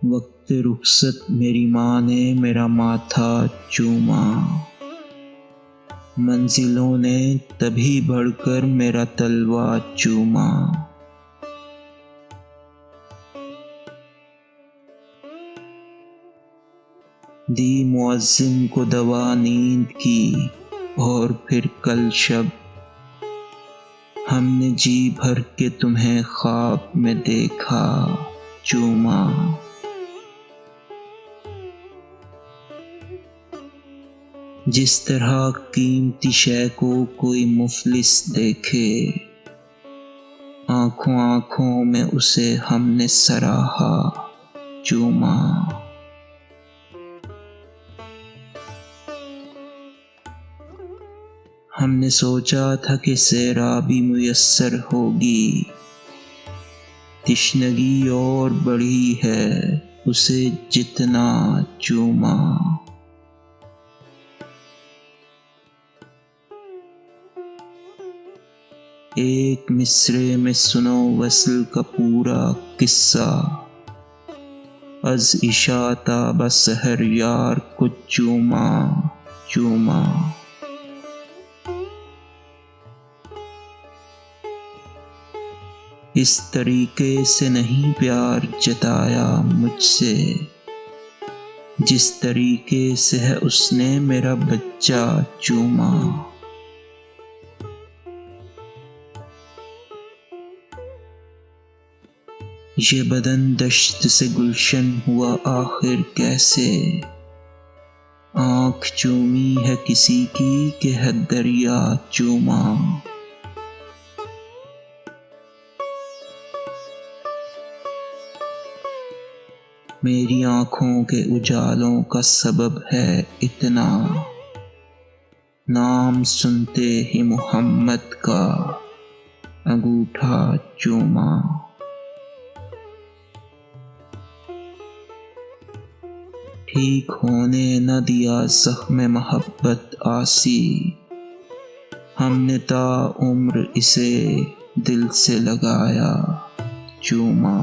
वक्त रुखसत मेरी माँ ने मेरा माथा चूमा। मंजिलों ने तभी बढ़कर मेरा तलवा चूमा। दी मुअज्जिन को दवा नींद की और फिर कल शब हमने जी भर के तुम्हें ख्वाब में देखा चूमा। जिस तरह कीमती शय को कोई मुफलिस देखे, आंखों आंखों में उसे हमने सराहा चूमा। हमने सोचा था कि सैराबी मुयस्सर होगी, तिश्नगी और बढ़ी है उसे जितना चूमा। एक मिसरे में सुनो वस्ल का पूरा किस्सा, अज इशा ता बसहर यार को चूमा चूमा। इस तरीके से नहीं प्यार जताया मुझसे, जिस तरीके से है उसने मेरा बच्चा चूमा। ये बदन दश्त से गुलशन हुआ आखिर कैसे, आँख चूमी है किसी की कि है दरिया चूमा। मेरी आँखों के उजालों का सबब है इतना, नाम सुनते ही मोहम्मद का अंगूठा चूमा। ठीक होने न दिया ज़ख्म मोहब्बत आसी, हमने ता उम्र इसे दिल से लगाया चूमा।